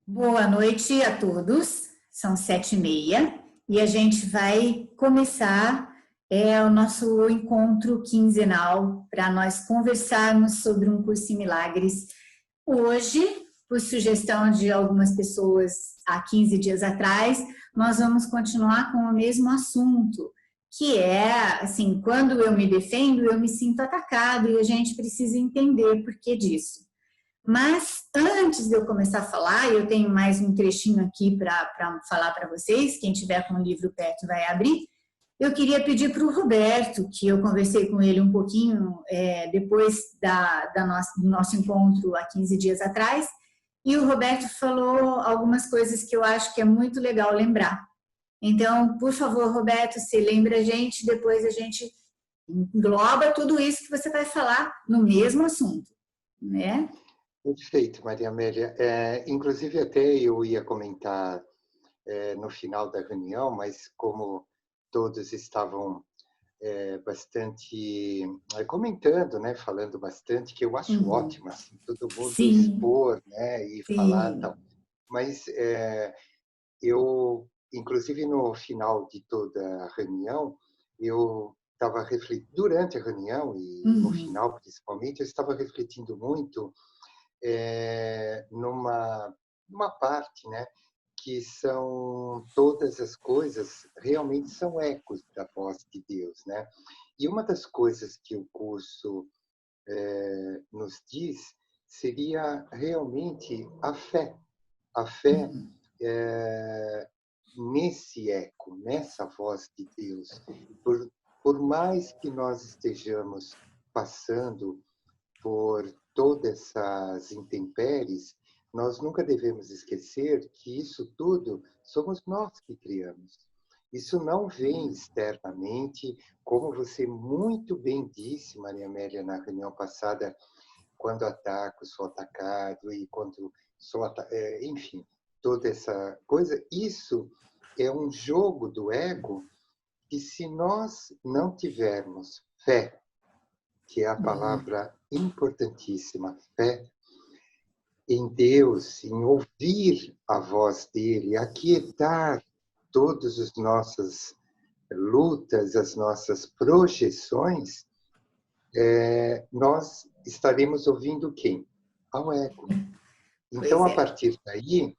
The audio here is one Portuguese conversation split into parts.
Boa noite a todos, são 7h30 e a gente vai começar o nosso encontro quinzenal para nós conversarmos sobre um curso em milagres. Hoje, por sugestão de algumas pessoas há 15 dias atrás, nós vamos continuar com o mesmo assunto, que é, assim, quando eu me defendo, eu me sinto atacado e a gente precisa entender por que disso. Mas antes de eu começar a falar, eu tenho mais um trechinho aqui para falar para vocês, quem tiver com o livro perto vai abrir. Eu queria pedir para o Roberto, que eu conversei com ele um pouquinho depois do nosso encontro há 15 dias atrás, e o Roberto falou algumas coisas que eu acho que é muito legal lembrar. Então, por favor, Roberto, se lembra a gente, depois a gente engloba tudo isso que você vai falar no mesmo assunto, né? Perfeito, Maria Amélia. Inclusive, até eu ia comentar no final da reunião, mas como todos estavam bastante comentando, né, falando bastante, que eu acho ótimo, assim, todo mundo expor, né, e falar tal. Mas eu, inclusive, no final de toda a reunião, eu estava refletindo, durante a reunião e no final, principalmente, eu estava refletindo muito numa parte, né, que são todas as coisas realmente são ecos da voz de Deus, né? E uma das coisas que o curso nos diz seria realmente a fé nesse eco, nessa voz de Deus. Por mais que nós estejamos passando por todas essas intempéries, nós nunca devemos esquecer que isso tudo somos nós que criamos. Isso não vem externamente, como você muito bem disse, Maria Amélia, na reunião passada, quando ataco, sou atacado, e quando enfim, toda essa coisa. Isso é um jogo do ego que, se nós não tivermos fé, que é a palavra importantíssima, fé em Deus, em ouvir a voz dele, aquietar todas as nossas lutas, as nossas projeções, nós estaremos ouvindo quem? Ao ego. Então, a partir daí,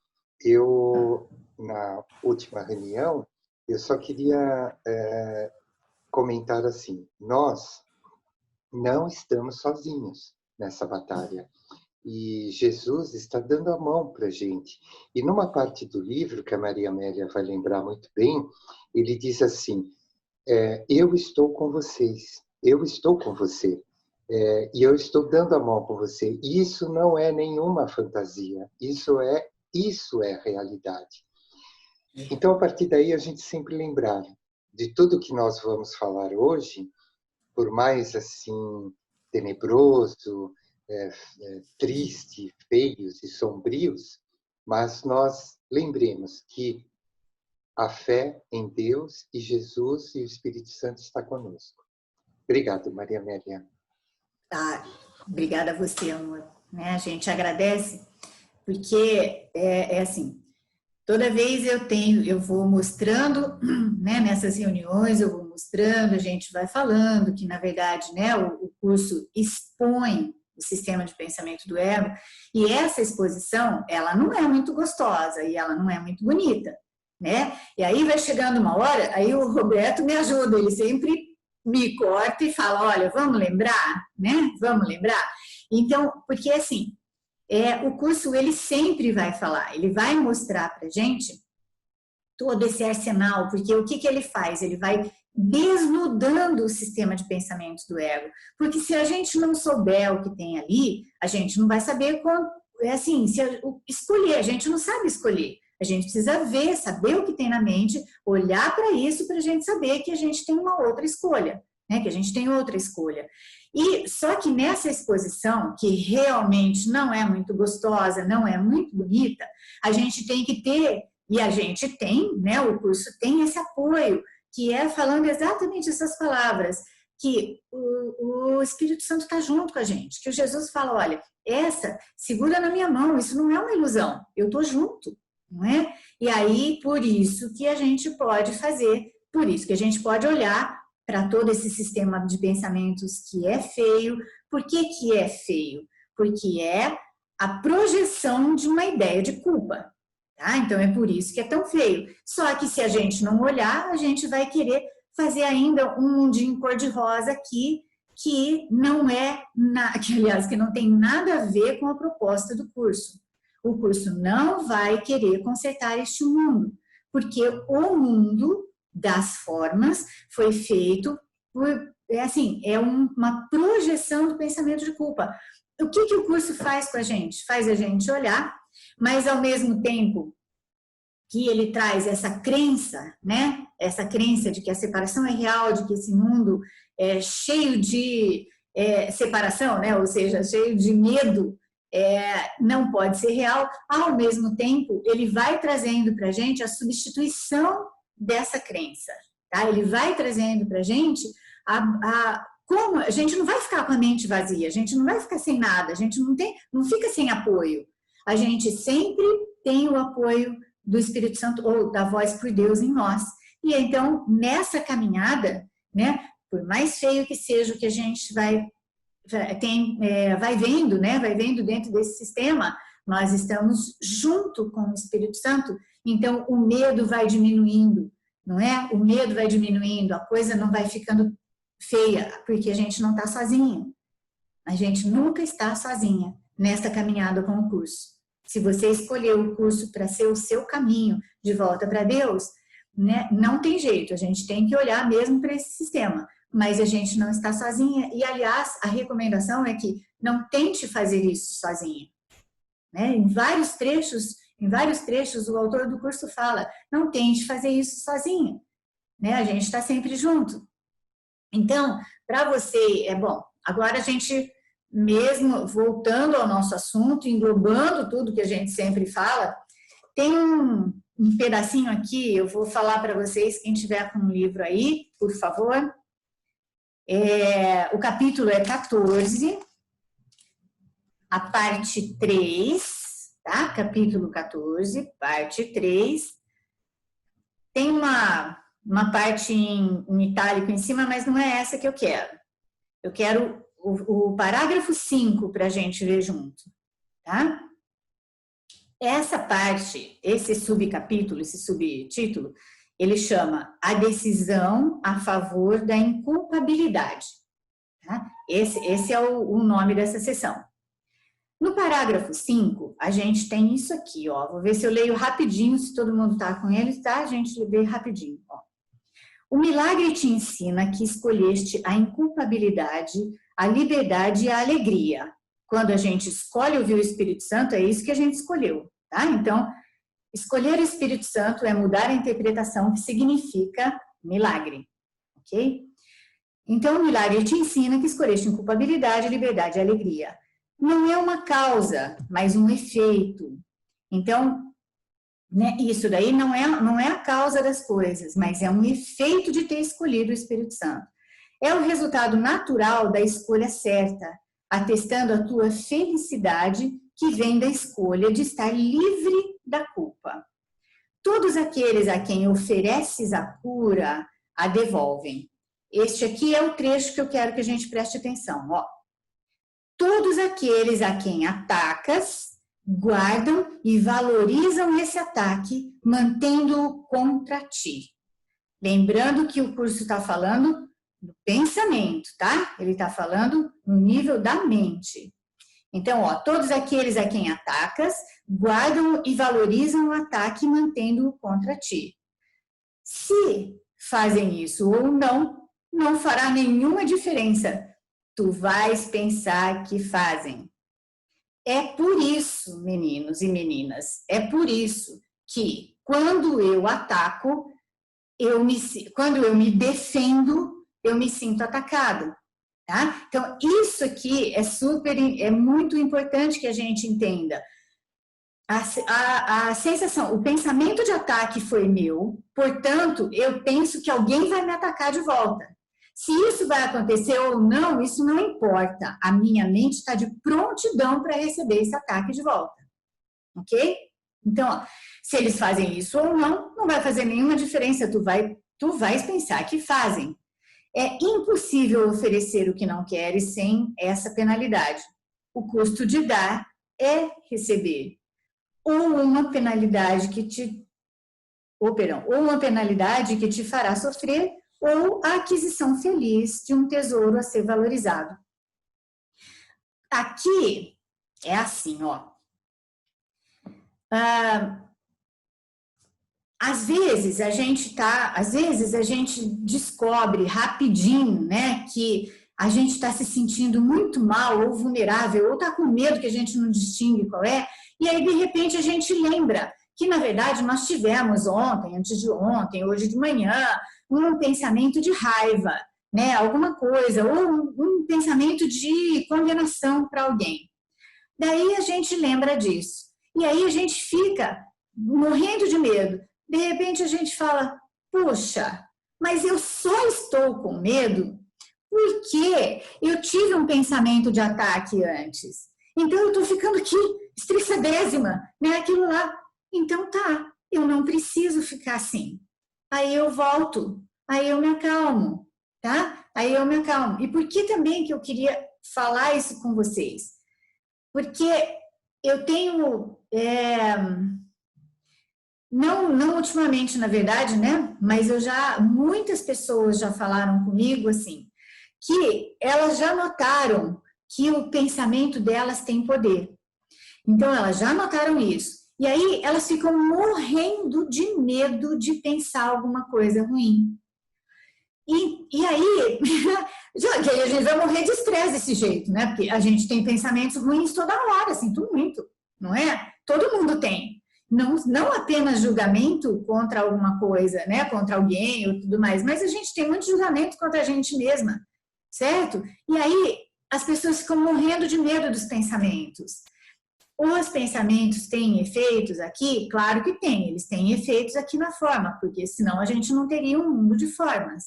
na última reunião, eu só queria comentar assim, nós não estamos sozinhos nessa batalha. E Jesus está dando a mão para a gente. E numa parte do livro, que a Maria Amélia vai lembrar muito bem, ele diz assim, eu estou com vocês, eu estou com você, e eu estou dando a mão para você. E isso não é nenhuma fantasia, isso é realidade. Então, a partir daí, a gente sempre lembrar de tudo que nós vamos falar hoje, por mais assim tenebroso, triste, feios e sombrios, mas nós lembremos que a fé em Deus e Jesus e o Espírito Santo está conosco. Obrigado, Maria Amélia. Obrigada a você, amor. Né? A gente agradece, porque é assim, toda vez eu vou mostrando, né, nessas reuniões, eu vou mostrando, a gente vai falando que, na verdade, né, o curso expõe o sistema de pensamento do ego, e essa exposição, ela não é muito gostosa e ela não é muito bonita, né? E aí vai chegando uma hora, aí o Roberto me ajuda, ele sempre me corta e fala, olha, vamos lembrar, né? Vamos lembrar? Então, porque assim, o curso ele sempre vai falar, ele vai mostrar para a gente todo esse arsenal, porque o que ele faz? Ele vai desnudando o sistema de pensamentos do ego, porque se a gente não souber o que tem ali, a gente não vai saber escolher, a gente não sabe escolher, a gente precisa ver, saber o que tem na mente, olhar para isso para a gente saber que a gente tem uma outra escolha, né? Que a gente tem outra escolha. E só que nessa exposição, que realmente não é muito gostosa, não é muito bonita, a gente tem que ter, e a gente tem, né? O curso tem esse apoio, que é falando exatamente essas palavras. que o Espírito Santo está junto com a gente, que o Jesus fala, olha, segura na minha mão, isso não é uma ilusão, eu estou junto, não é? E aí, por isso que a gente pode fazer, por isso que a gente pode olhar para todo esse sistema de pensamentos que é feio. Por que é feio? Porque é a projeção de uma ideia de culpa, tá? Então é por isso que é tão feio. Só que se a gente não olhar, a gente vai querer fazer ainda um mundinho cor-de-rosa aqui, que não é, que aliás, que não tem nada a ver com a proposta do curso. O curso não vai querer consertar este mundo, porque o mundo das formas foi feito por, é uma projeção do pensamento de culpa. O que o curso faz com a gente? Faz a gente olhar, mas ao mesmo tempo que ele traz essa crença, né? Essa crença de que a separação é real, de que esse mundo é cheio de separação, né? Ou seja, cheio de medo, não pode ser real. Ao mesmo tempo, ele vai trazendo para a gente a substituição dessa crença, tá? Ele vai trazendo para a gente como a gente não vai ficar com a mente vazia, a gente não vai ficar sem nada, a gente não fica sem apoio. A gente sempre tem o apoio do Espírito Santo ou da voz por Deus em nós. E então, nessa caminhada, né, por mais feio que seja o que a gente vai vendo, né, vai vendo dentro desse sistema, nós estamos junto com o Espírito Santo, então o medo vai diminuindo, não é? O medo vai diminuindo, a coisa não vai ficando feia, porque a gente não está sozinha. A gente nunca está sozinha nesta caminhada com o curso. Se você escolheu o curso para ser o seu caminho de volta para Deus, né, não tem jeito, a gente tem que olhar mesmo para esse sistema, mas a gente não está sozinha. E, aliás, a recomendação é que não tente fazer isso sozinha. Né? Em vários trechos, o autor do curso fala, não tente fazer isso sozinha. Né? A gente está sempre junto. Então, para você, bom, agora a gente, mesmo voltando ao nosso assunto, englobando tudo que a gente sempre fala, tem um pedacinho aqui, eu vou falar para vocês, quem tiver com um livro aí, por favor. O capítulo é 14, a parte 3, tá? Capítulo 14, parte 3. Tem uma parte em itálico em cima, mas não é essa que eu quero. Eu quero o parágrafo 5 para a gente ver junto, tá? Essa parte, esse subcapítulo, esse subtítulo, ele chama A Decisão a Favor da Inculpabilidade. Tá? Esse é o nome dessa sessão. No parágrafo 5, a gente tem isso aqui, ó. Vou ver se eu leio rapidinho, se todo mundo está com ele, tá? A gente lê rapidinho, ó. O milagre te ensina que escolheste a inculpabilidade, a liberdade e a alegria. Quando a gente escolhe ouvir o Espírito Santo, é isso que a gente escolheu, tá? Então, escolher o Espírito Santo é mudar a interpretação que significa milagre, ok? Então, o milagre te ensina que escolheste inculpabilidade, liberdade e alegria. Não é uma causa, mas um efeito. Então, né, isso daí não é a causa das coisas, mas é um efeito de ter escolhido o Espírito Santo. É o resultado natural da escolha certa, atestando a tua felicidade que vem da escolha de estar livre da culpa. Todos aqueles a quem ofereces a cura, a devolvem. Este aqui é o trecho que eu quero que a gente preste atenção, ó. Todos aqueles a quem atacas, guardam e valorizam esse ataque, mantendo-o contra ti. Lembrando que o curso está falando do pensamento, tá? Ele está falando no nível da mente. Então, ó, todos aqueles a quem atacas, guardam e valorizam o ataque, mantendo-o contra ti. Se fazem isso ou não, não fará nenhuma diferença. Tu vais pensar que fazem. É por isso, meninos e meninas, é por isso que quando eu ataco, quando eu me defendo, eu me sinto atacado, tá? Então, isso aqui é muito importante que a gente entenda. A sensação, o pensamento de ataque foi meu, portanto, eu penso que alguém vai me atacar de volta. Se isso vai acontecer ou não, isso não importa. A minha mente está de prontidão para receber esse ataque de volta. Ok? Então, ó, se eles fazem isso ou não, não vai fazer nenhuma diferença. Tu vais pensar que fazem. É impossível oferecer o que não queres sem essa penalidade. O custo de dar é receber. Ou uma penalidade que te fará sofrer, ou a aquisição feliz de um tesouro a ser valorizado. Aqui é assim, ó. Às vezes a gente descobre rapidinho, né, que a gente está se sentindo muito mal ou vulnerável, ou está com medo que a gente não distingue qual é, e aí de repente a gente lembra que na verdade nós tivemos ontem, antes de ontem, hoje de manhã, um pensamento de raiva, né, alguma coisa, ou um pensamento de condenação para alguém. Daí a gente lembra disso. E aí a gente fica morrendo de medo. De repente a gente fala, puxa, mas eu só estou com medo porque eu tive um pensamento de ataque antes. Então eu estou ficando aqui estressadésima, né? Aquilo lá. Então tá, eu não preciso ficar assim. Aí eu volto, aí eu me acalmo, tá? Aí eu me acalmo. E por que também que eu queria falar isso com vocês? Porque eu tenho, não ultimamente, na verdade, né? Mas muitas pessoas já falaram comigo assim, que elas já notaram que o pensamento delas tem poder. Então, elas já notaram isso. E aí, elas ficam morrendo de medo de pensar alguma coisa ruim. E aí, a gente vai morrer de estresse desse jeito, né? Porque a gente tem pensamentos ruins toda hora, sinto muito, não é? Todo mundo tem. Não apenas julgamento contra alguma coisa, né? Contra alguém ou tudo mais, mas a gente tem muito julgamento contra a gente mesma, certo? E aí, as pessoas ficam morrendo de medo dos pensamentos. Os pensamentos têm efeitos aqui? Claro que tem, eles têm efeitos aqui na forma, porque senão a gente não teria um mundo de formas.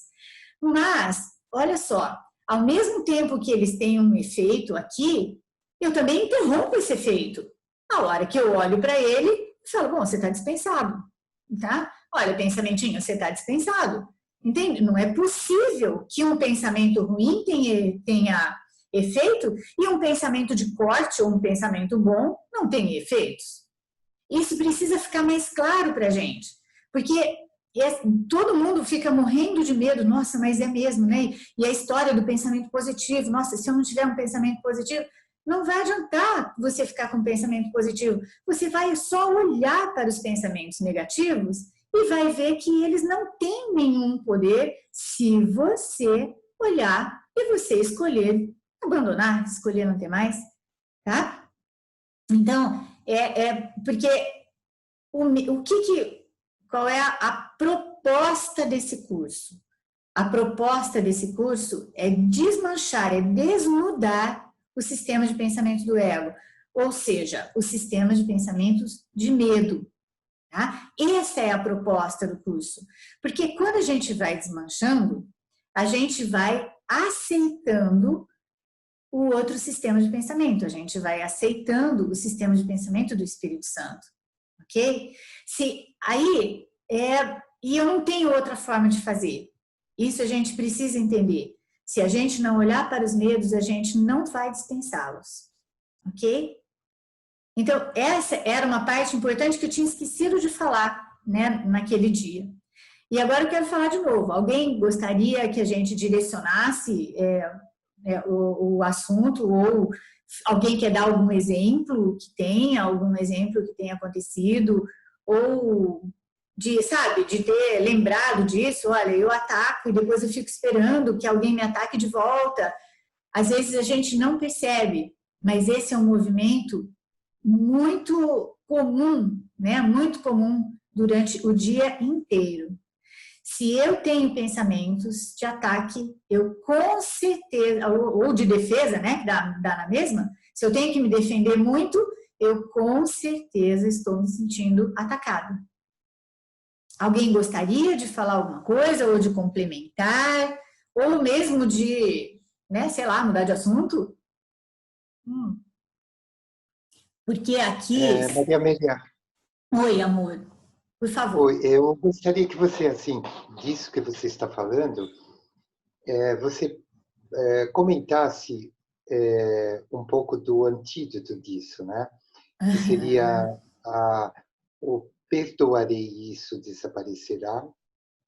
Mas, olha só, ao mesmo tempo que eles têm um efeito aqui, eu também interrompo esse efeito. A hora que eu olho para ele, eu falo, bom, você está dispensado, tá? Olha, pensamentinho, você está dispensado. Entende? Não é possível que um pensamento ruim tenha efeito e um pensamento de corte ou um pensamento bom não tenha efeitos. Isso precisa ficar mais claro para a gente, porque todo mundo fica morrendo de medo, nossa, mas é mesmo, né? E a história do pensamento positivo, nossa, se eu não tiver um pensamento positivo, não vai adiantar você ficar com um pensamento positivo, você vai só olhar para os pensamentos negativos e vai ver que eles não têm nenhum poder se você olhar e você escolher abandonar, escolher não ter mais, tá? Então, porque qual é a proposta desse curso? A proposta desse curso é desmanchar, é desnudar o sistema de pensamento do ego, ou seja, o sistema de pensamentos de medo, tá? Essa é a proposta do curso, porque quando a gente vai desmanchando, a gente vai aceitando o outro sistema de pensamento, a gente vai aceitando o sistema de pensamento do Espírito Santo, ok? E eu não tenho outra forma de fazer, isso a gente precisa entender. Se a gente não olhar para os medos, a gente não vai dispensá-los, ok? Então, essa era uma parte importante que eu tinha esquecido de falar, né, naquele dia. E agora eu quero falar de novo. Alguém gostaria que a gente direcionasse o assunto, ou alguém quer dar algum exemplo que tenha acontecido, ou de ter lembrado disso, olha, eu ataco e depois eu fico esperando que alguém me ataque de volta. Às vezes a gente não percebe, mas esse é um movimento muito comum, né? Muito comum durante o dia inteiro. Se eu tenho pensamentos de ataque, eu com certeza, ou de defesa, né, que dá na mesma, se eu tenho que me defender muito, eu com certeza estou me sentindo atacada. Alguém gostaria de falar alguma coisa ou de complementar? ou mesmo de, né, sei lá, mudar de assunto. Porque aqui... Maria Amélia, Oi, amor, por favor. oi, eu gostaria que você, assim, disso que você está falando, você comentasse um pouco do antídoto disso, né? Que seria o perdoarei isso desaparecerá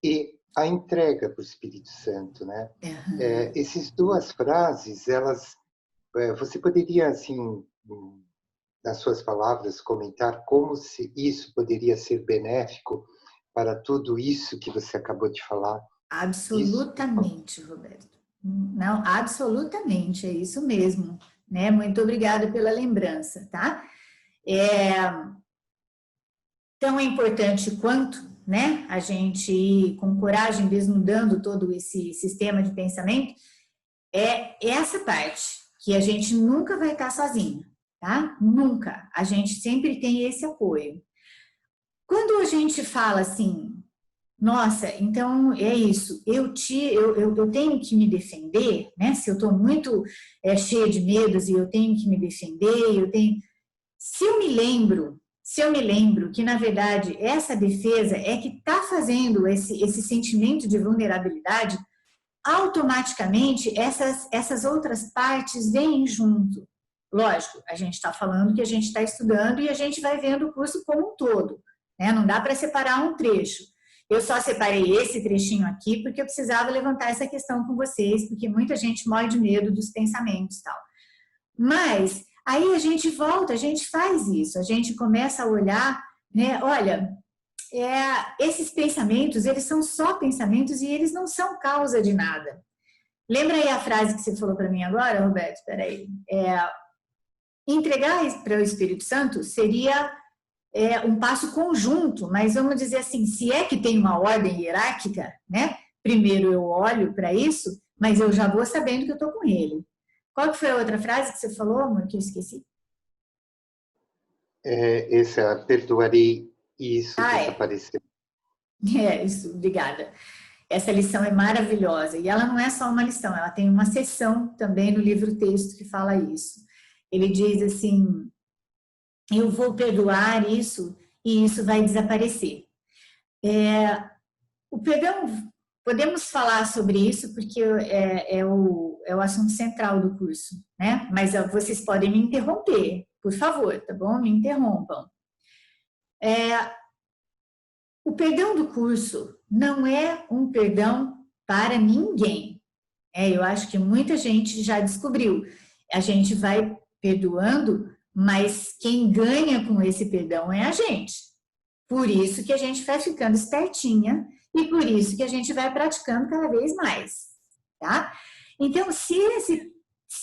e a entrega para o Espírito Santo, né? Essas duas frases, elas, você poderia, assim, nas suas palavras, comentar como se isso poderia ser benéfico para tudo isso que você acabou de falar? Isso. Absolutamente, Roberto. Não, absolutamente, é isso mesmo, né? Muito obrigada pela lembrança, tá? Tão é importante quanto, né, a gente ir com coragem desnudando todo esse sistema de pensamento, é essa parte, que a gente nunca vai estar sozinho, tá? Nunca. A gente sempre tem esse apoio. Quando a gente fala assim, nossa, então é isso, eu tenho que me defender, né? Se eu estou muito cheia de medos e eu tenho que me defender, Se eu me lembro que, na verdade, essa defesa é que está fazendo esse sentimento de vulnerabilidade, automaticamente essas outras partes vêm junto. Lógico, a gente está falando que a gente está estudando e a gente vai vendo o curso como um todo, né? Não dá para separar um trecho. Eu só separei esse trechinho aqui porque eu precisava levantar essa questão com vocês, porque muita gente morre de medo dos pensamentos e tal. Mas aí a gente volta, a gente faz isso, a gente começa a olhar, né? Olha, esses pensamentos, eles são só pensamentos e eles não são causa de nada. Lembra aí a frase que você falou para mim agora, Roberto? Espera aí. Entregar para o Espírito Santo seria um passo conjunto, mas vamos dizer assim, se é que tem uma ordem hierárquica, né? Primeiro eu olho para isso, mas eu já vou sabendo que eu estou com ele. Qual que foi a outra frase que você falou, amor, que eu esqueci? Essa perdoarei isso É. desaparecer. Isso, obrigada. Essa lição é maravilhosa e ela não é só uma lição, ela tem uma seção também no livro-texto que fala isso. Ele diz assim, eu vou perdoar isso e isso vai desaparecer. O perdão, podemos falar sobre isso porque é o assunto central do curso, né? Mas vocês podem me interromper, por favor, tá bom? Me interrompam. O perdão do curso não é um perdão para ninguém. Eu acho que muita gente já descobriu. A gente vai perdoando, mas quem ganha com esse perdão é a gente. Por isso que a gente vai ficando espertinha e por isso que a gente vai praticando cada vez mais, tá? Então, se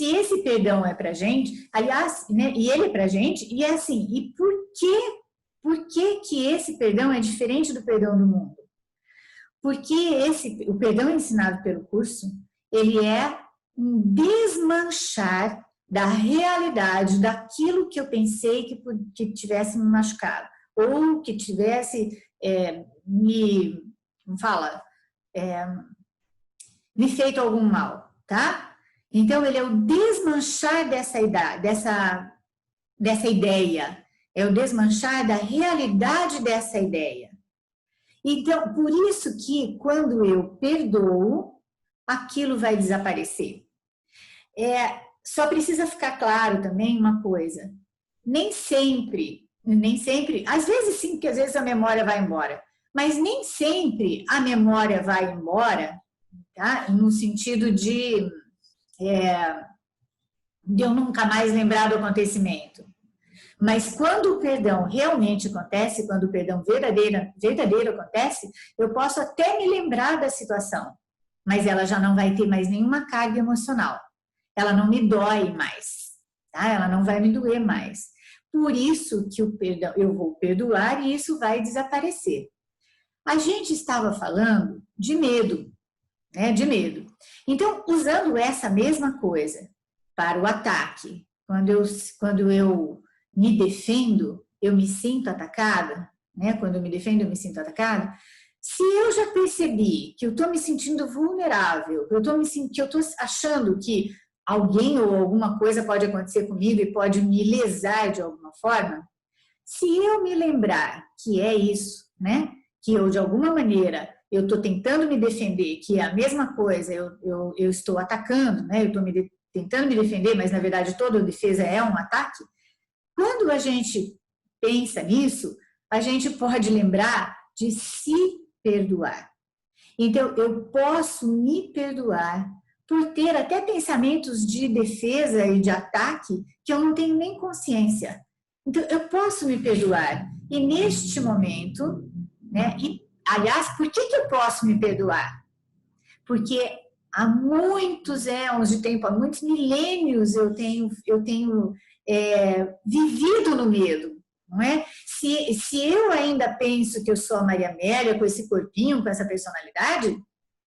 esse perdão é pra gente, aliás, né, e ele é pra gente, e é assim, e por que esse perdão é diferente do perdão do mundo? Porque o perdão ensinado pelo curso, ele é um desmanchar da realidade, daquilo que eu pensei que tivesse me machucado, ou que tivesse me feito algum mal, tá? Então, ele é o desmanchar dessa ideia, é o desmanchar da realidade dessa ideia. Então, por isso que quando eu perdoo, aquilo vai desaparecer. Só precisa ficar claro também uma coisa, nem sempre, às vezes sim, porque às vezes a memória vai embora, mas nem sempre a memória vai embora, tá? No sentido de eu nunca mais lembrar do acontecimento. Mas quando o perdão realmente acontece, quando o perdão verdadeiro acontece, eu posso até me lembrar da situação, mas ela já não vai ter mais nenhuma carga emocional. Ela não me dói mais, tá? Ela não vai me doer mais. Por isso que o perdão, eu vou perdoar e isso vai desaparecer. A gente estava falando de medo, né? De medo. Então, usando essa mesma coisa para o ataque, quando eu me defendo, eu me sinto atacada, né? Quando eu me defendo, eu me sinto atacada. Se eu já percebi que eu estou me sentindo vulnerável, que eu estou achando que alguém ou alguma coisa pode acontecer comigo e pode me lesar de alguma forma, se eu me lembrar que é isso, né? Que eu, de alguma maneira, eu estou tentando me defender, que é a mesma coisa, eu estou atacando, né? Eu estou tentando me defender, mas na verdade toda defesa é um ataque. Quando a gente pensa nisso, a gente pode lembrar de se perdoar. Então, eu posso me perdoar por ter até pensamentos de defesa e de ataque que eu não tenho nem consciência. Então, eu posso me perdoar. E neste momento, né? E, aliás, por que eu posso me perdoar? Porque há muitos éons de tempo, há muitos milênios eu tenho vivido no medo, não é? Se eu ainda penso que eu sou a Maria Amélia com esse corpinho, com essa personalidade,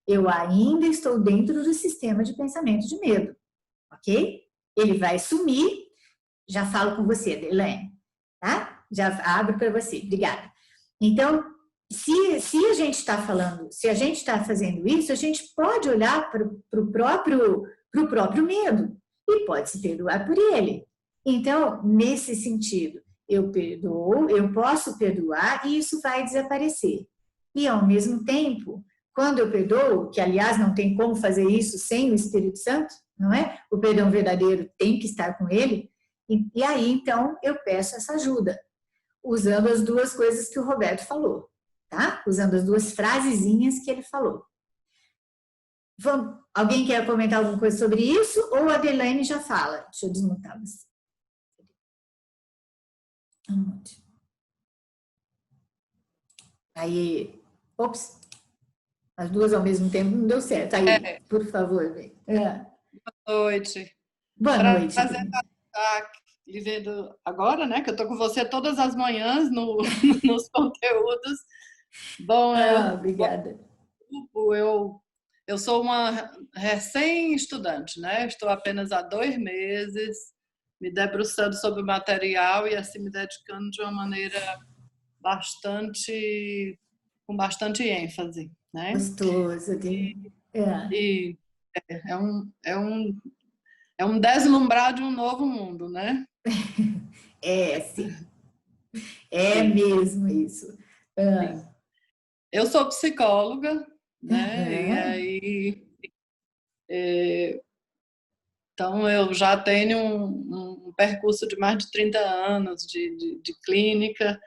eu ainda estou dentro do sistema de pensamento de medo, ok? Ele vai sumir, já falo com você, Elaine, tá? Já abro para você, obrigada. Então, se a gente está falando, se a gente está fazendo isso, a gente pode olhar para o próprio medo e pode se perdoar por ele. Então, nesse sentido, eu perdoo, eu posso perdoar e isso vai desaparecer. E, ao mesmo tempo, quando eu perdoo, que, aliás, não tem como fazer isso sem o Espírito Santo, não é? O perdão verdadeiro tem que estar com ele. E aí, então, eu peço essa ajuda, usando as duas coisas que o Roberto falou, tá? Usando as duas frasezinhas que ele falou. Alguém quer comentar alguma coisa sobre isso? Ou a Adelaine já fala? Deixa eu desmutar você. Aí, ops, as duas ao mesmo tempo não deu certo. Aí, por favor, vem. Boa noite. Boa noite. Prazer estar lhe vendo agora, né? Que eu estou com você todas as manhãs nos conteúdos. Bom, obrigada. Eu sou uma recém-estudante, né? Estou apenas há 2 meses me debruçando sobre o material e assim me dedicando de uma maneira com bastante ênfase, né? Gostoso. E é um deslumbrar de um novo mundo, né? Sim. É mesmo isso. Eu sou psicóloga, né? E aí, então eu já tenho um percurso de mais de 30 anos de clínica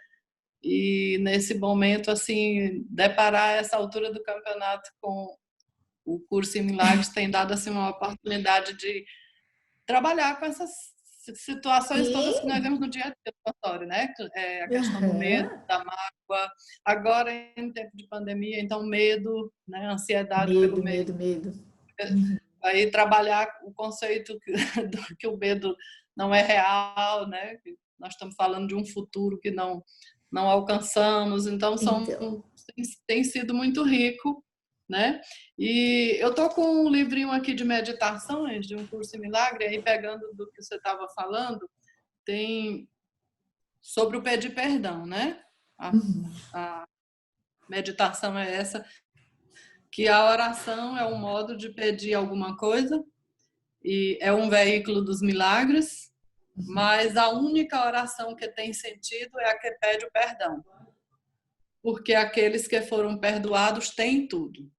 e nesse momento, assim, deparar essa altura do campeonato com o curso em Milagres tem dado assim uma oportunidade de trabalhar com essas situações todas que nós vemos no dia a dia do consultório, né? A questão do medo, da mágoa, agora em tempo de pandemia, então medo, né? Ansiedade pelo medo. Medo. Aí trabalhar o conceito que o medo não é real, né? Nós estamos falando de um futuro que não alcançamos, então tem sido muito rico, né? E eu tô com um livrinho aqui de meditações de um curso em milagre, aí pegando do que você estava falando, tem sobre o pedir perdão, né? A meditação é essa, que a oração é um modo de pedir alguma coisa e é um veículo dos milagres, mas a única oração que tem sentido é a que pede o perdão, porque aqueles que foram perdoados têm tudo.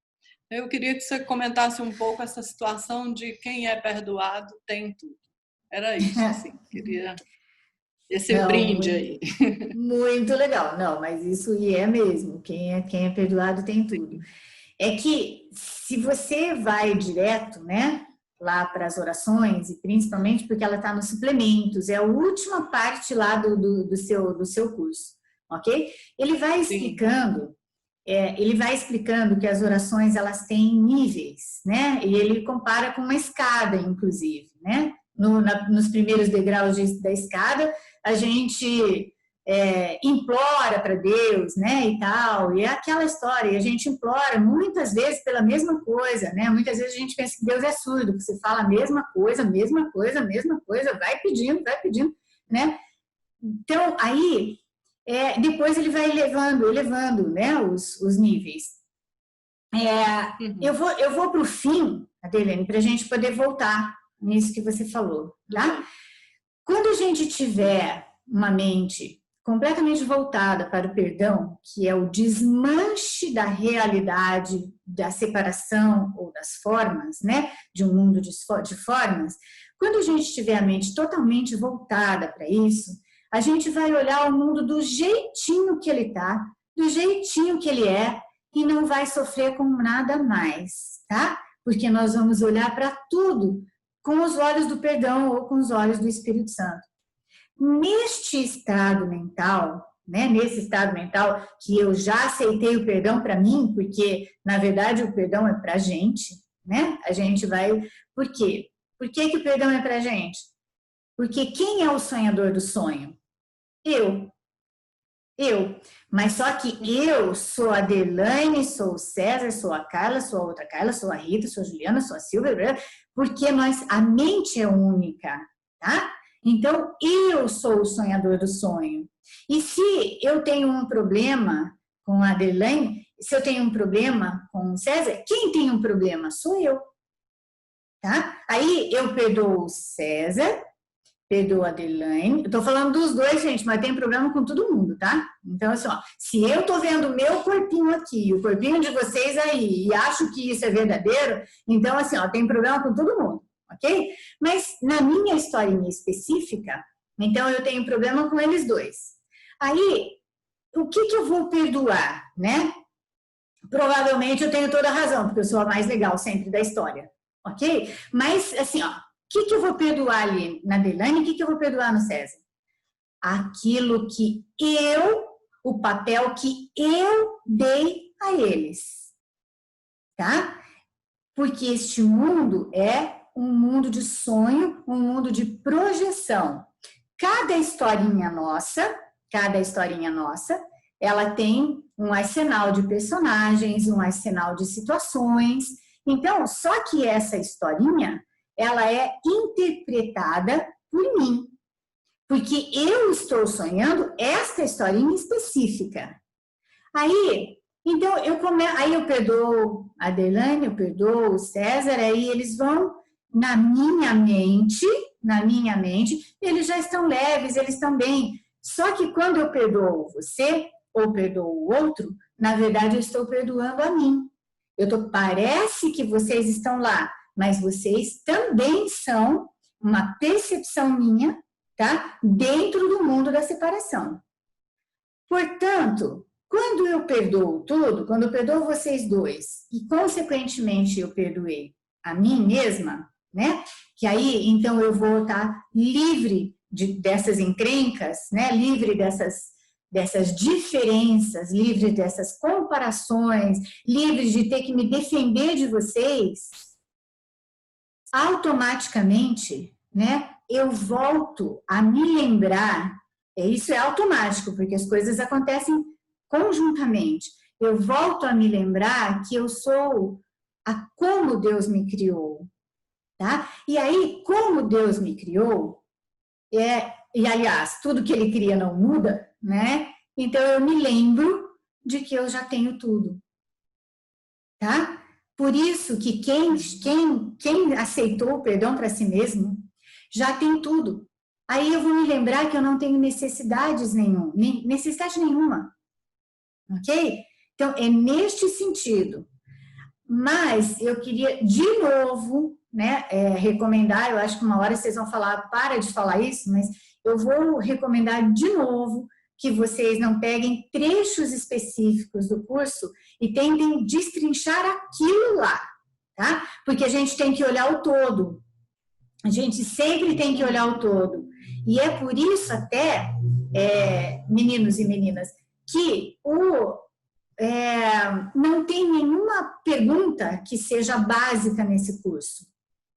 Eu queria que você comentasse um pouco essa situação de quem é perdoado tem tudo. Era isso, assim, queria esse brinde aí. Muito legal. Não, mas isso é mesmo. Quem é perdoado tem tudo. É que se você vai direto, né, lá para as orações, e principalmente porque ela está nos suplementos, é a última parte lá do seu curso, ok? Ele vai explicando... ele vai explicando que as orações elas têm níveis, né? E ele compara com uma escada, inclusive, né? Nos primeiros degraus da escada, a gente implora para Deus, né? E tal, e é aquela história. E a gente implora muitas vezes pela mesma coisa, né? Muitas vezes a gente pensa que Deus é surdo, que você fala a mesma coisa, vai pedindo, né? Então, aí depois ele vai elevando, né, os níveis. Eu vou para o fim, Adelene, para a gente poder voltar nisso que você falou, tá? Quando a gente tiver uma mente completamente voltada para o perdão, que é o desmanche da realidade, da separação ou das formas, né, de um mundo de formas, quando a gente tiver a mente totalmente voltada para isso, a gente vai olhar o mundo do jeitinho que ele tá, do jeitinho que ele é, e não vai sofrer com nada mais, tá? Porque nós vamos olhar para tudo com os olhos do perdão ou com os olhos do Espírito Santo. Neste estado mental, né, nesse estado mental que eu já aceitei o perdão para mim, porque, na verdade, o perdão é para a gente, né? A gente vai... Por quê? Por que o perdão é para a gente? Porque quem é o sonhador do sonho? Eu. Mas só que eu sou a Adelaine, sou o César, sou a Carla, sou a outra Carla, sou a Rita, sou a Juliana, sou a Silvia, porque a mente é única, tá? Então, eu sou o sonhador do sonho. E se eu tenho um problema com a Adelaine, se eu tenho um problema com o César, quem tem um problema? Sou eu. Tá? Aí eu perdoo o César, perdoo a Adelaine. Eu tô falando dos dois, gente, mas tem problema com todo mundo, tá? Então, assim, ó, se eu tô vendo o meu corpinho aqui, o corpinho de vocês aí, e acho que isso é verdadeiro, então, assim, ó, tem problema com todo mundo, ok? Mas na minha historinha específica, então eu tenho problema com eles dois. Aí, o que eu vou perdoar, né? Provavelmente eu tenho toda a razão, porque eu sou a mais legal sempre da história, ok? Mas, assim, ó, o que eu vou perdoar ali na Adelaine e o que eu vou perdoar no César? Aquilo que o papel que eu dei a eles, tá? Porque este mundo é um mundo de sonho, um mundo de projeção. Cada historinha nossa, ela tem um arsenal de personagens, um arsenal de situações. Então, só que essa historinha, ela é interpretada por mim. Porque eu estou sonhando esta historinha específica. Aí, então, aí eu perdoo a Adelaine, eu perdoo o César, aí eles vão na minha mente, eles já estão leves, eles estão bem. Só que quando eu perdoo você, ou perdoo o outro, na verdade eu estou perdoando a mim. Parece que vocês estão lá, mas vocês também são uma percepção minha, tá? Dentro do mundo da separação. Portanto, quando eu perdoo tudo, quando eu perdoo vocês dois, e consequentemente eu perdoei a mim mesma, né? Que aí, então, eu vou estar livre dessas encrencas, né? Livre dessas diferenças, livre dessas comparações, livre de ter que me defender de vocês, automaticamente, né? Eu volto a me lembrar, isso é automático, porque as coisas acontecem conjuntamente. Eu volto a me lembrar que eu sou como Deus me criou, tá? E aí, como Deus me criou, e aliás, tudo que Ele cria não muda, né? Então, eu me lembro de que eu já tenho tudo, tá? Por isso que quem aceitou o perdão para si mesmo, já tem tudo. Aí eu vou me lembrar que eu não tenho necessidade nenhuma, ok? Então, é neste sentido. Mas eu queria, de novo, né, recomendar, eu acho que uma hora vocês vão falar, para de falar isso, mas eu vou recomendar de novo que vocês não peguem trechos específicos do curso e tentem destrinchar aquilo lá, tá? Porque a gente tem que olhar o todo. A gente sempre tem que olhar o todo. E é por isso até, meninos e meninas, que não tem nenhuma pergunta que seja básica nesse curso,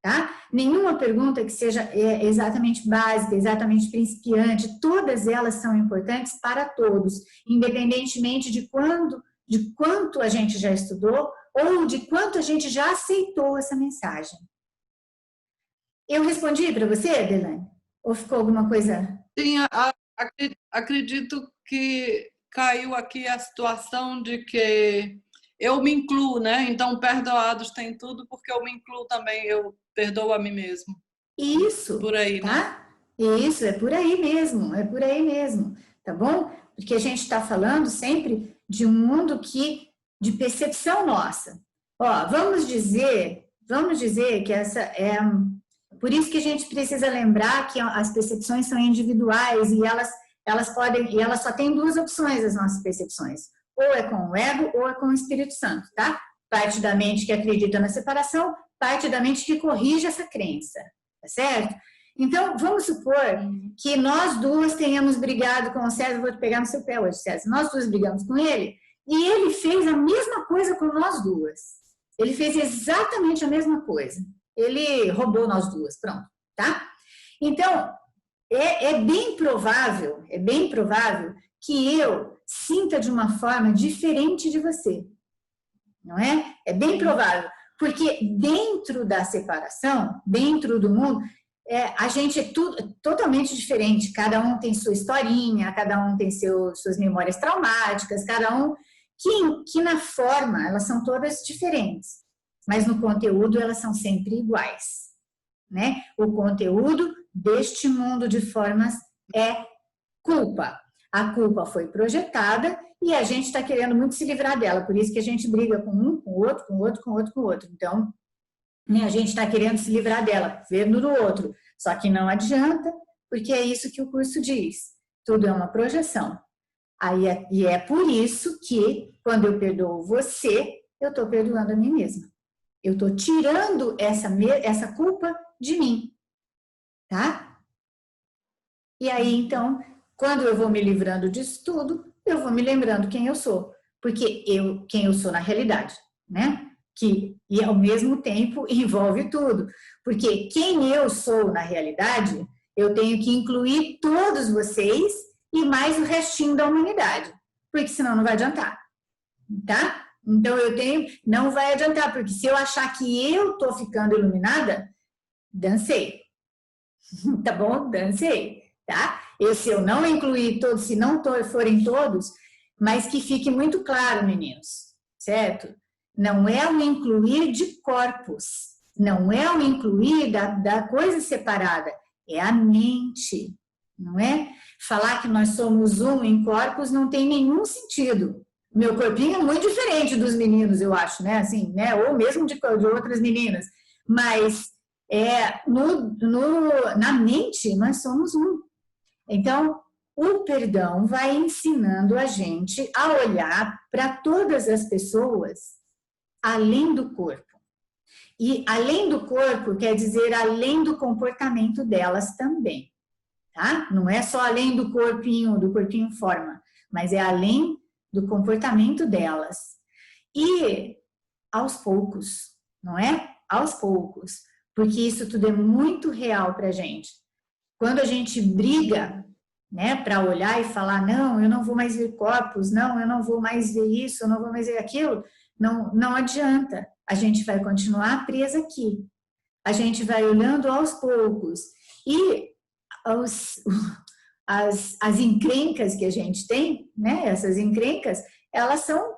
tá? Nenhuma pergunta que seja exatamente básica, exatamente principiante, todas elas são importantes para todos, independentemente de quanto a gente já estudou ou de quanto a gente já aceitou essa mensagem. Eu respondi para você, Adelaine? Ou ficou alguma coisa? Sim, acredito acredito que caiu aqui a situação de que eu me incluo, né? Então, perdoados tem tudo, porque eu me incluo também, eu perdoo a mim mesmo. Isso, Por aí, né? tá? Isso, é por aí mesmo, tá bom? Porque a gente está falando sempre de um mundo de percepção nossa. Ó, vamos dizer que essa é, por isso que a gente precisa lembrar que as percepções são individuais e elas só têm duas opções, as nossas percepções. Ou é com o ego ou é com o Espírito Santo, tá? Parte da mente que acredita na separação, parte da mente que corrige essa crença, tá certo? Então, vamos supor que nós duas tenhamos brigado com o César, vou te pegar no seu pé hoje, César, nós duas brigamos com ele, e ele fez a mesma coisa com nós duas. Ele fez exatamente a mesma coisa. Ele roubou nós duas, pronto, tá? Então, é bem provável que eu sinta de uma forma diferente de você, não é? É bem provável, porque dentro da separação, dentro do mundo, a gente é totalmente diferente, cada um tem sua historinha, cada um tem suas memórias traumáticas, cada um, que na forma elas são todas diferentes, mas no conteúdo elas são sempre iguais, né? O conteúdo deste mundo de formas é culpa. A culpa foi projetada e a gente está querendo muito se livrar dela, por isso que a gente briga com um, com o outro, com o outro, com o outro, com o outro. Então, né, a gente está querendo se livrar dela, vendo no outro. Só que não adianta, porque é isso que o curso diz. Tudo é uma projeção. E é por isso que, quando eu perdoo você, eu estou perdoando a mim mesma. Eu estou tirando essa culpa de mim, tá? E aí, então, quando eu vou me livrando disso tudo, eu vou me lembrando quem eu sou. Porque quem eu sou na realidade, né? E ao mesmo tempo envolve tudo. Porque quem eu sou na realidade, eu tenho que incluir todos vocês e mais o restinho da humanidade. Porque senão não vai adiantar, tá? Então não vai adiantar, porque se eu achar que eu tô ficando iluminada, dancei. Tá bom? Dancei, tá? Se eu não incluir todos, se não forem todos, mas que fique muito claro, meninos, certo? Não é o incluir de corpos, não é o incluir da coisa separada, é a mente, não é? Falar que nós somos um em corpos não tem nenhum sentido. Meu corpinho é muito diferente dos meninos, eu acho, né? Assim, né? Ou mesmo de outras meninas. Mas na mente nós somos um. Então, o perdão vai ensinando a gente a olhar para todas as pessoas além do corpo. E além do corpo quer dizer além do comportamento delas também, tá? Não é só além do corpinho forma, mas é além do comportamento delas. E aos poucos, não é? Aos poucos, porque isso tudo é muito real pra gente. Quando a gente briga, né, para olhar e falar, não, eu não vou mais ver corpos, não, eu não vou mais ver isso, eu não vou mais ver aquilo, não adianta. A gente vai continuar presa aqui. A gente vai olhando aos poucos. E as encrencas que a gente tem, né, essas encrencas, elas são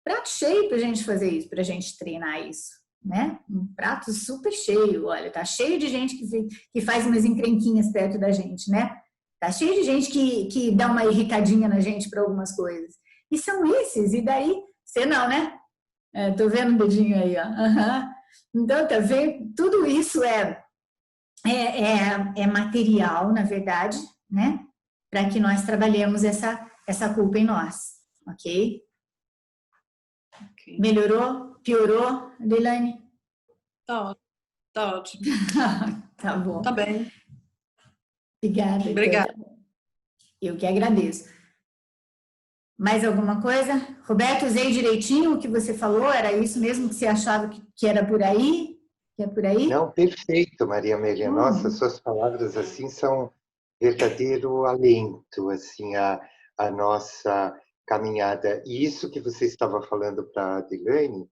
prato cheio para a gente fazer isso, para a gente treinar isso, né? Um prato super cheio, olha, tá cheio de gente que faz umas encrenquinhas perto da gente, né? Tá cheio de gente que dá uma irritadinha na gente para algumas coisas. E são esses, e daí, você não, né? Tô vendo o dedinho aí, ó. Uhum. Então, tá vendo? Tudo isso é material, na verdade, né? Para que nós trabalhemos essa culpa em nós, ok? Melhorou? Piorou, Leilane? Tá ótimo. Tá bom. Tá bem. Obrigada. Obrigada. Então, eu que agradeço. Mais alguma coisa? Roberto, usei direitinho o que você falou? Era isso mesmo que você achava que era por aí? Que é por aí? Não, perfeito, Maria Amélia. Nossa, suas palavras assim são verdadeiro alento, assim, a nossa caminhada. E isso que você estava falando para a Adelaine,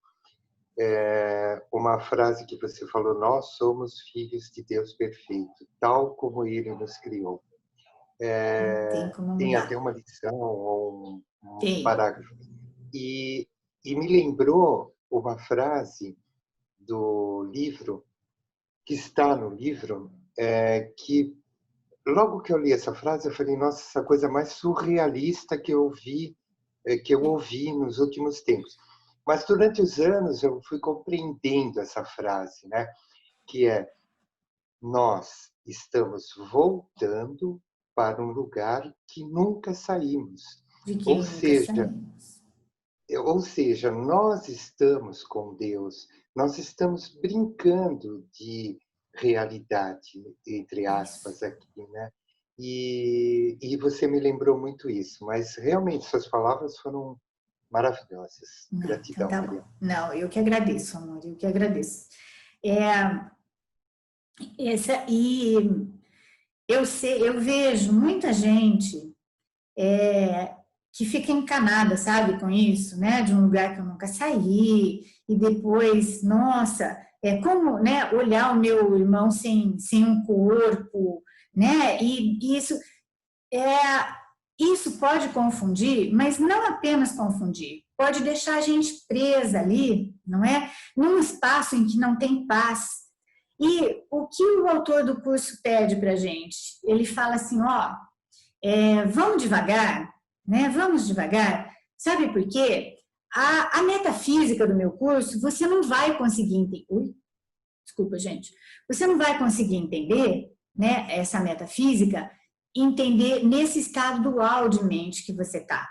uma frase que você falou, nós somos filhos de Deus perfeito, tal como Ele nos criou. Tem como tem mudar. até uma lição ou um Tem. parágrafo. E me lembrou uma frase do livro, que está no livro, que logo que eu li essa frase, eu falei, nossa, essa coisa mais surrealista que eu ouvi nos últimos tempos. Mas durante os anos eu fui compreendendo essa frase, né? Que é: nós estamos voltando para um lugar que nunca saímos. De que Ou nunca seja, saímos. nós estamos com Deus, nós estamos brincando de realidade, entre aspas, aqui, né? E você me lembrou muito isso, mas realmente suas palavras foram maravilhosas. Não, então Gratidão, tá bom. Maria. Não, eu que agradeço, amor, eu que agradeço. E eu vejo muita gente que fica encanada, sabe, com isso, né? De um lugar que eu nunca saí, e depois, nossa, é como, né, olhar o meu irmão sem um corpo, né? E isso pode confundir, mas não apenas confundir, pode deixar a gente presa ali, não é? Num espaço em que não tem paz. E o que o autor do curso pede para a gente? Ele fala assim, ó, vamos devagar, né? Vamos devagar. Sabe por quê? A metafísica do meu curso, você não vai conseguir entender. Desculpa, gente. Você não vai conseguir entender, né, essa metafísica, entender nesse estado dual de mente que você está.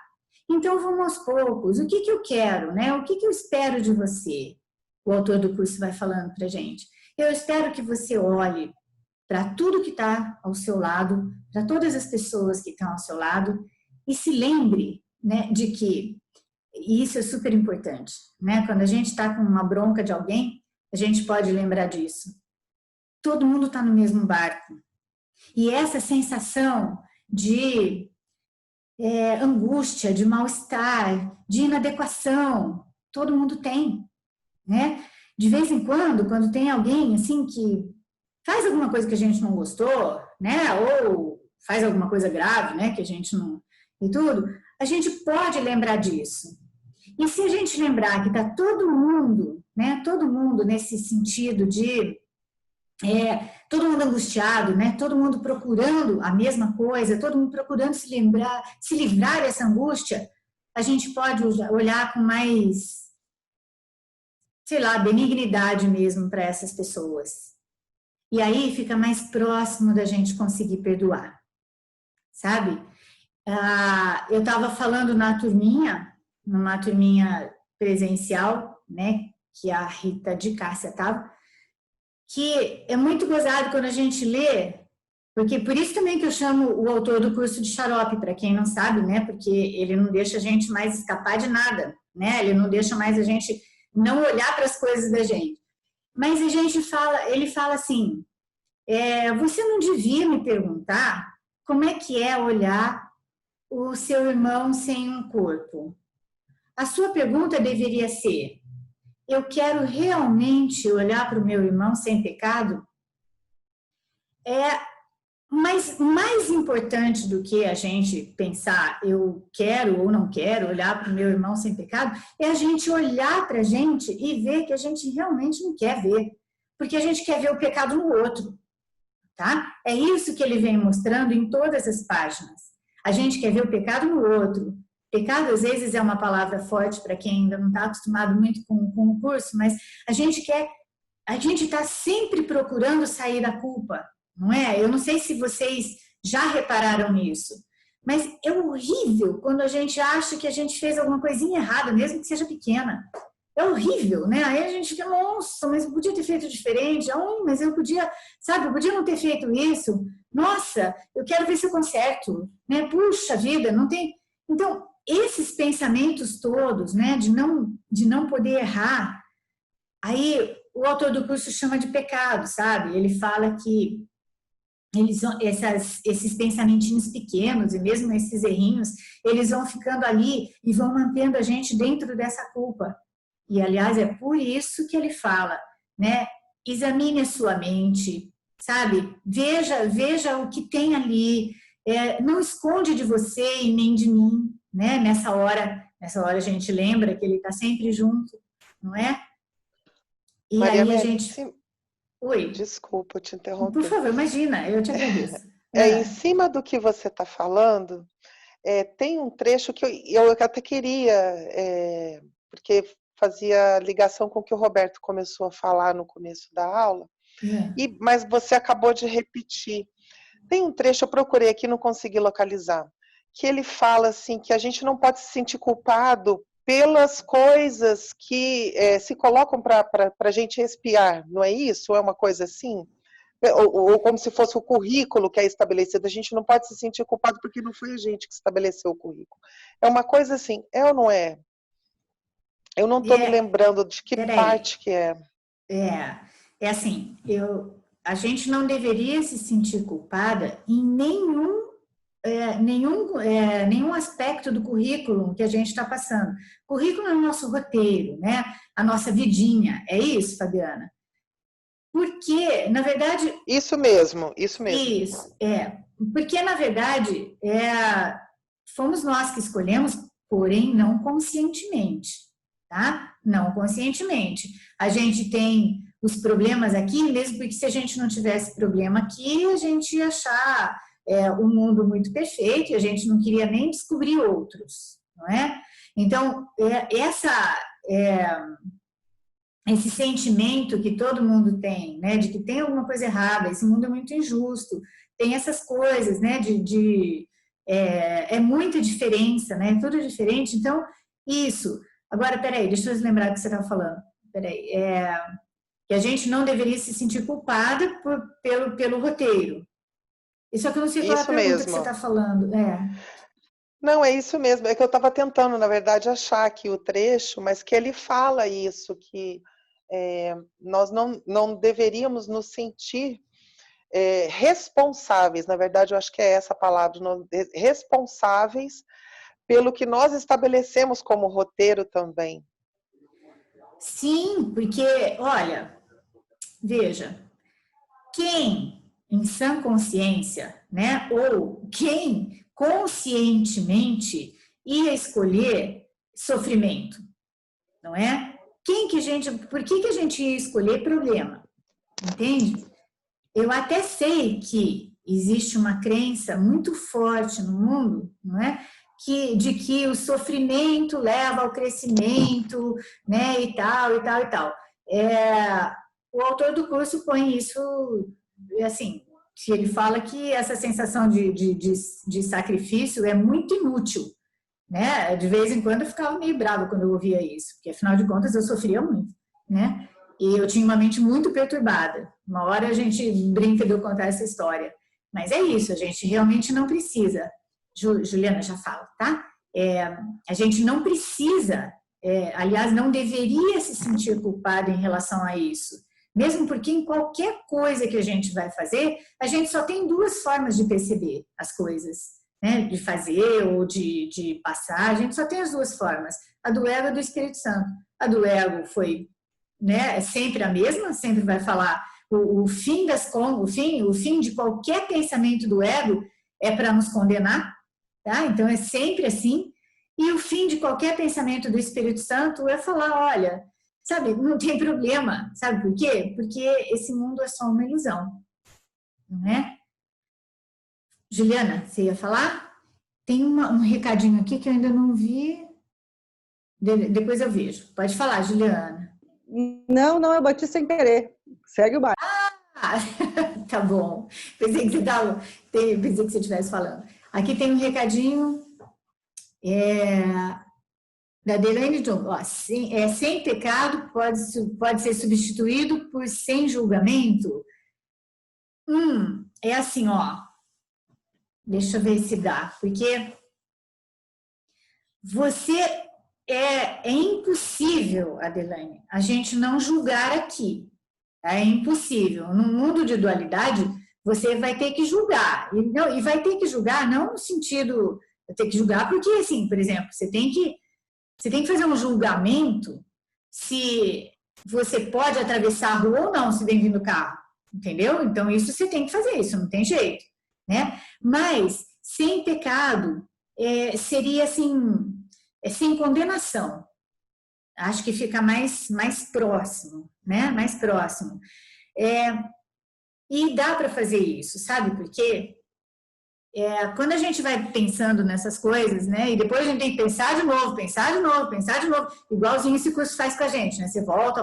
Então, vamos aos poucos. O que eu quero, né? O que eu espero de você? O autor do curso vai falando para a gente. Eu espero que você olhe para tudo que está ao seu lado, para todas as pessoas que estão ao seu lado, e se lembre, né, de que, e isso é super importante, né? Quando a gente está com uma bronca de alguém, a gente pode lembrar disso. Todo mundo está no mesmo barco. E essa sensação de angústia, de mal-estar, de inadequação, todo mundo tem, né? De vez em quando tem alguém assim que faz alguma coisa que a gente não gostou, né? Ou faz alguma coisa grave, né? Que a gente não... E tudo, a gente pode lembrar disso. E se a gente lembrar que está todo mundo, né? Todo mundo nesse sentido de... todo mundo angustiado, né? Todo mundo procurando a mesma coisa, todo mundo procurando se livrar dessa angústia, a gente pode olhar com mais, sei lá, benignidade mesmo para essas pessoas. E aí fica mais próximo da gente conseguir perdoar, sabe? Eu estava falando numa turminha presencial, né, que a Rita de Cássia estava, que é muito gozado quando a gente lê, porque por isso também que eu chamo o autor do curso de xarope, para quem não sabe, né, porque ele não deixa a gente mais escapar de nada, né, ele não deixa mais a gente não olhar para as coisas da gente. Mas ele fala assim, você não devia me perguntar como é que é olhar o seu irmão sem um corpo. A sua pergunta deveria ser, eu quero realmente olhar para o meu irmão sem pecado? Mas mais importante do que a gente pensar, eu quero ou não quero olhar para o meu irmão sem pecado, é a gente olhar para a gente e ver que a gente realmente não quer ver, porque a gente quer ver o pecado no outro, tá? É isso que ele vem mostrando em todas as páginas. A gente quer ver o pecado no outro. Pecado, às vezes, é uma palavra forte para quem ainda não está acostumado muito com o curso, mas a gente está sempre procurando sair da culpa, não é? Eu não sei se vocês já repararam nisso, mas é horrível quando a gente acha que a gente fez alguma coisinha errada, mesmo que seja pequena. É horrível, né? Aí a gente fica, nossa, mas eu podia ter feito diferente, mas eu podia, sabe, eu podia não ter feito isso. Nossa, eu quero ver se eu conserto, né? Puxa vida, não tem... Então, esses pensamentos todos, né, de não poder errar, aí o autor do curso chama de pecado, sabe? Ele fala que esses pensamentinhos pequenos e mesmo esses errinhos, eles vão ficando ali e vão mantendo a gente dentro dessa culpa. E, aliás, é por isso que ele fala, né? Examine a sua mente, sabe? Veja o que tem ali, não esconde de você e nem de mim, né? Nessa hora a gente lembra que ele está sempre junto, não é? E Maria aí a Amélia, gente... Oi. Desculpa te Por interromper. favor, imagina, eu te agradeço. Em cima do que você está falando, tem um trecho que eu até queria, porque fazia ligação com o que o Roberto começou a falar no começo da aula, mas você acabou de repetir. Tem um trecho, eu procurei aqui, não consegui localizar, que ele fala assim, que a gente não pode se sentir culpado pelas coisas que se colocam para a gente espiar, não é isso? É uma coisa assim? Ou como se fosse o currículo que é estabelecido. A gente não pode se sentir culpado porque não foi a gente que estabeleceu o currículo. É uma coisa assim, ou não é? Eu não estou me lembrando de que parte que é. É assim, a gente não deveria se sentir culpada em nenhum aspecto do currículo que a gente está passando. O currículo é o nosso roteiro, né? A nossa vidinha. É isso, Fabiana? Porque, na verdade... Isso mesmo. Isso, porque, na verdade, fomos nós que escolhemos, porém não conscientemente, tá? Não conscientemente. A gente tem os problemas aqui, mesmo porque se a gente não tivesse problema aqui, a gente ia achar um mundo muito perfeito e a gente não queria nem descobrir outros, não é? Então, esse sentimento que todo mundo tem, né, de que tem alguma coisa errada, esse mundo é muito injusto, tem essas coisas, né, muita diferença, né, tudo diferente, então, isso. Agora, peraí, deixa eu lembrar do que você estava falando, peraí, que a gente não deveria se sentir culpada pelo roteiro. Isso é que eu não sei qual é a pergunta que você está falando, Não, é isso mesmo, é que eu estava tentando, na verdade, achar aqui o trecho, mas que ele fala isso, que nós não deveríamos nos sentir responsáveis, na verdade, eu acho que é essa a palavra, responsáveis pelo que nós estabelecemos como roteiro também. Sim, porque, olha, veja, quem em sã consciência, né, ou quem conscientemente ia escolher sofrimento, não é? Por que a gente ia escolher problema? Entende? Eu até sei que existe uma crença muito forte no mundo, não é? De que o sofrimento leva ao crescimento, né, e tal. O autor do curso põe isso, assim, que ele fala que essa sensação de sacrifício é muito inútil, né? De vez em quando eu ficava meio brava quando eu ouvia isso, porque afinal de contas eu sofria muito, né? E eu tinha uma mente muito perturbada. Uma hora a gente brinca de eu contar essa história, mas é isso, a gente realmente não precisa. Juliana já fala, tá? A gente não precisa, aliás, não deveria se sentir culpado em relação a isso. Mesmo porque em qualquer coisa que a gente vai fazer, a gente só tem duas formas de perceber as coisas, né? De fazer ou de passar, a gente só tem as duas formas. A do ego e do Espírito Santo. A do ego foi, né, é sempre a mesma, sempre vai falar o fim de qualquer pensamento do ego é para nos condenar, tá? Então é sempre assim. E o fim de qualquer pensamento do Espírito Santo é falar, olha, sabe, não tem problema, sabe por quê? Porque esse mundo é só uma ilusão, não é? Juliana, você ia falar? Tem um recadinho aqui que eu ainda não vi. Depois eu vejo. Pode falar, Juliana. Não, eu bati sem querer. Segue o baile. Tá bom. Pensei que você estivesse falando. Aqui tem um recadinho da Delaine John. Sem pecado pode ser substituído por sem julgamento. É assim, ó. Deixa eu ver se dá. Porque é impossível, Adelaine, a gente não julgar aqui. É impossível. No mundo de dualidade, você vai ter que julgar. E vai ter que julgar não no sentido de ter que julgar, porque, assim, por exemplo, você tem que fazer um julgamento se você pode atravessar a rua ou não, se vem vindo carro. Entendeu? Então, isso você tem que fazer, isso não tem jeito, né? Mas, sem pecado seria assim, sem condenação. Acho que fica mais próximo, né? Mais próximo. E dá para fazer isso, sabe por quê? Quando a gente vai pensando nessas coisas, né? E depois a gente tem que pensar de novo, igualzinho esse curso faz com a gente, né? Você volta,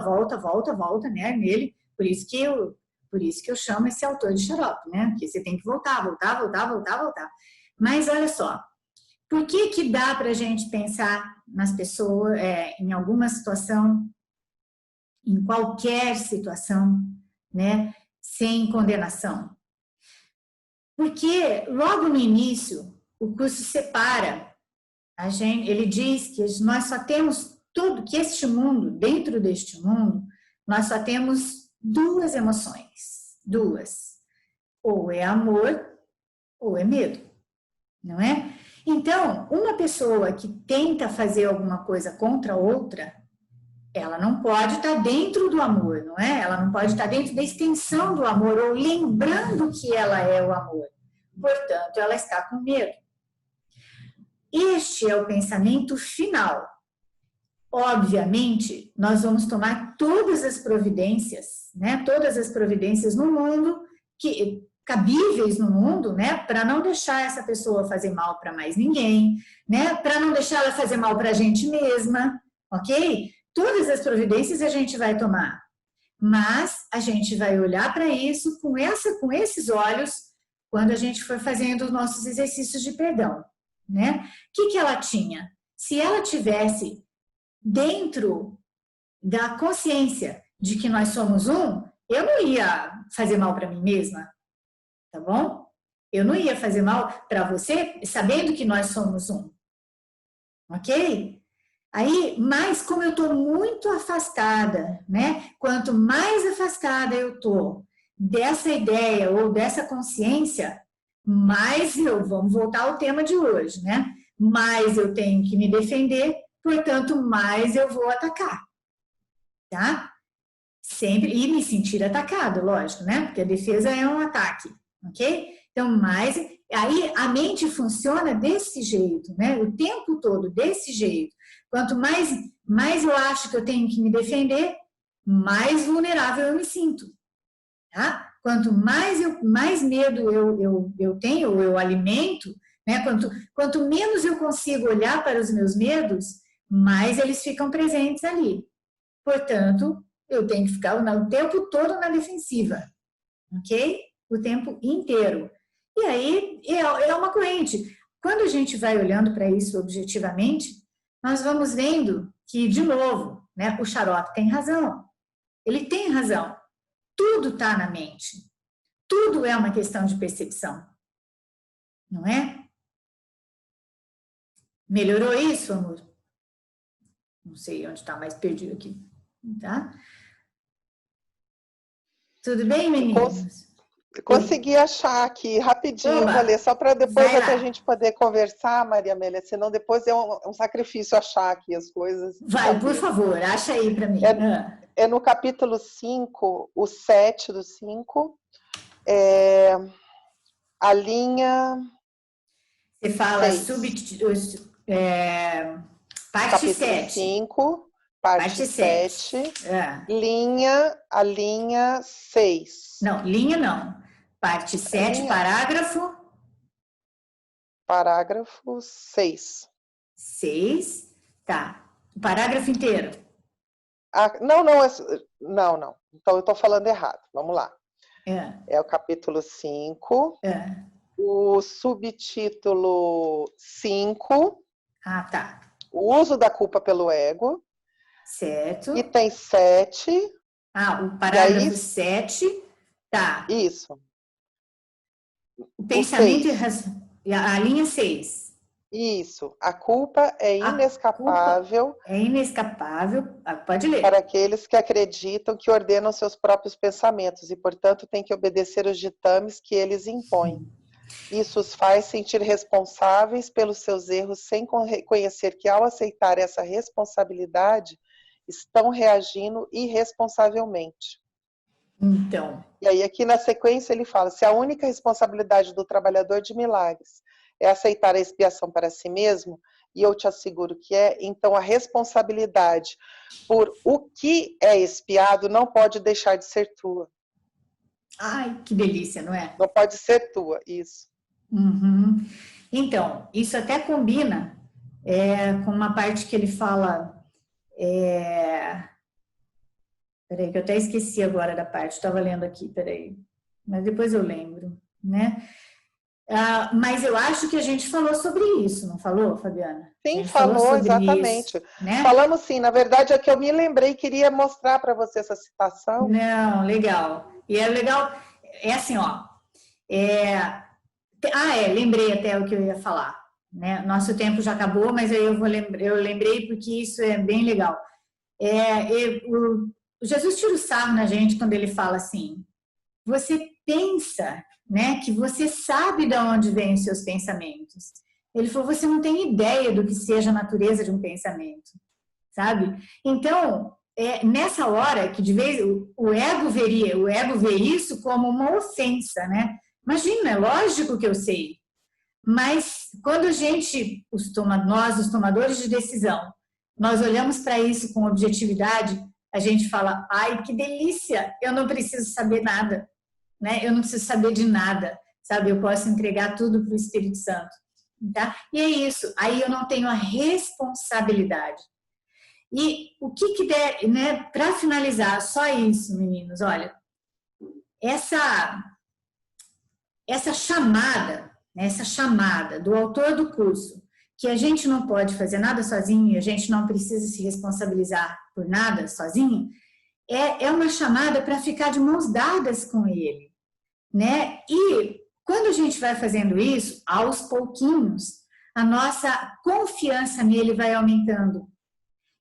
né? Nele. Por isso que eu chamo esse autor de xarope, né? Porque você tem que voltar. Mas olha só, por que dá para a gente pensar nas pessoas, em alguma situação, em qualquer situação, né? Sem condenação? Porque logo no início, o curso separa a gente, ele diz que nós só temos tudo, que este mundo, dentro deste mundo, nós só temos duas emoções, duas. Ou é amor, ou é medo, não é? Então, uma pessoa que tenta fazer alguma coisa contra outra, ela não pode estar dentro do amor, não é? Ela não pode estar dentro da extensão do amor, ou lembrando que ela é o amor. Portanto, ela está com medo. Este é o pensamento final. Obviamente, nós vamos tomar todas as providências, né? Todas as providências no mundo, cabíveis no mundo, né? Para não deixar essa pessoa fazer mal para mais ninguém, né? Para não deixar ela fazer mal para a gente mesma, ok? Todas as providências a gente vai tomar, mas a gente vai olhar para isso com esses olhos quando a gente for fazendo os nossos exercícios de perdão, né? O que ela tinha? Se ela tivesse dentro da consciência de que nós somos um, eu não ia fazer mal para mim mesma, tá bom? Eu não ia fazer mal para você sabendo que nós somos um, ok? Aí, mas como eu estou muito afastada, né? Quanto mais afastada eu estou dessa ideia ou dessa consciência, vamos voltar ao tema de hoje, né? Mais eu tenho que me defender, portanto, mais eu vou atacar, tá? Sempre, e me sentir atacado, lógico, né? Porque a defesa é um ataque, ok? Então, aí a mente funciona desse jeito, né? O tempo todo, desse jeito. Quanto mais eu acho que eu tenho que me defender, mais vulnerável eu me sinto, tá? Quanto mais medo eu tenho, ou eu alimento, né? Quanto menos eu consigo olhar para os meus medos, mais eles ficam presentes ali. Portanto, eu tenho que ficar o tempo todo na defensiva, ok? O tempo inteiro. E aí é uma corrente. Quando a gente vai olhando para isso objetivamente, nós vamos vendo que, de novo, né, o xarope tem razão. Ele tem razão. Tudo está na mente. Tudo é uma questão de percepção. Não é? Melhorou isso, amor? Não sei onde está mais perdido aqui. Tá? Tudo bem, meninos? Consegui achar aqui rapidinho, vou ler, só para depois até a gente poder conversar, Maria Amélia, senão depois é um sacrifício achar aqui as coisas. Vai, por favor, acha aí para mim. É no capítulo 5, o 7 do 5, a linha... Você fala parte capítulo 7. 5, parte 7, a linha 6. Não, linha não. Parte 7, parágrafo? Parágrafo 6. 6, tá. O parágrafo inteiro? Não. Então eu estou falando errado. Vamos lá. É o capítulo 5. O subtítulo 5. Ah, tá. O uso da culpa pelo ego. Certo. E tem 7. O parágrafo 7. Tá. Isso. O pensamento e a linha 6. Isso. A culpa é inescapável. Culpa é inescapável. Pode ler. Para aqueles que acreditam que ordenam seus próprios pensamentos e, portanto, têm que obedecer os ditames que eles impõem. Isso os faz sentir responsáveis pelos seus erros sem reconhecer que, ao aceitar essa responsabilidade, estão reagindo irresponsavelmente. Então. E aí, aqui na sequência, ele fala: se a única responsabilidade do trabalhador de milagres é aceitar a expiação para si mesmo, e eu te asseguro que é, então a responsabilidade por o que é expiado não pode deixar de ser tua. Ai, que delícia, não é? Não pode ser tua, isso. Uhum. Então, isso até combina com uma parte que ele fala... Peraí, que eu até esqueci agora da parte, estava lendo aqui, peraí. Mas depois eu lembro, né? Mas eu acho que a gente falou sobre isso, não falou, Fabiana? Sim, falou exatamente. Isso, né? Falamos sim, na verdade é que eu me lembrei, queria mostrar para você essa citação. Não, legal. E é legal, é assim, ó. Lembrei até o que eu ia falar, né? Nosso tempo já acabou, mas aí eu lembrei porque isso é bem legal. O Jesus tira o sarro na gente quando ele fala assim: você pensa, né, que você sabe de onde vêm os seus pensamentos. Ele falou: você não tem ideia do que seja a natureza de um pensamento, sabe? Então, nessa hora que de vez o ego vê isso como uma ofensa, né? Imagina, é lógico que eu sei. Mas quando a gente, nós, os tomadores de decisão, nós olhamos para isso com objetividade, a gente fala: ai, que delícia, eu não preciso saber nada, né? Eu não preciso saber de nada, sabe? Eu posso entregar tudo para o Espírito Santo, tá? E é isso, aí eu não tenho a responsabilidade. E o que der, né? Para finalizar, só isso, meninos, olha, essa chamada, né? Essa chamada do autor do curso, que a gente não pode fazer nada sozinho, a gente não precisa se responsabilizar por nada sozinho, é uma chamada para ficar de mãos dadas com ele, né? E quando a gente vai fazendo isso, aos pouquinhos, a nossa confiança nele vai aumentando.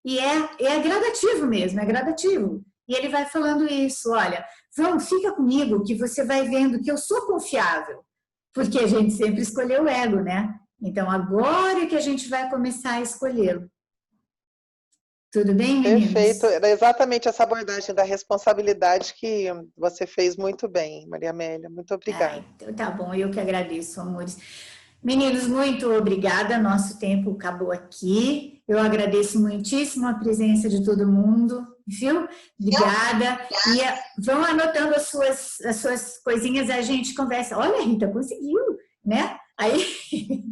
E é gradativo mesmo, é gradativo. E ele vai falando isso: olha, fica comigo que você vai vendo que eu sou confiável, porque a gente sempre escolheu o ego, né? Então, agora é que a gente vai começar a escolhê-lo. Tudo bem, meninos? Perfeito. Era exatamente essa abordagem da responsabilidade que você fez muito bem, Maria Amélia. Muito obrigada. Então, tá bom, eu que agradeço, amores. Meninos, muito obrigada. Nosso tempo acabou aqui. Eu agradeço muitíssimo a presença de todo mundo, viu? Obrigada. E vão anotando as suas coisinhas, a gente conversa. Olha, Rita, conseguiu, né? Aí,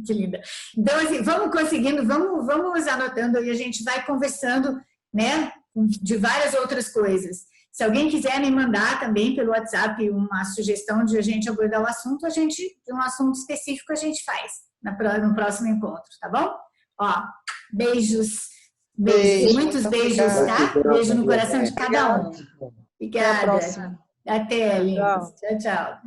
que linda. Então, assim, vamos conseguindo, vamos anotando e a gente vai conversando, né, de várias outras coisas. Se alguém quiser me mandar também pelo WhatsApp uma sugestão de a gente abordar o assunto, um assunto específico a gente faz no próximo encontro, tá bom? Ó, beijos, muitos beijos, tá? Beijo no coração de cada um. Obrigada. Até a próxima. Até, lindos. Tchau, tchau.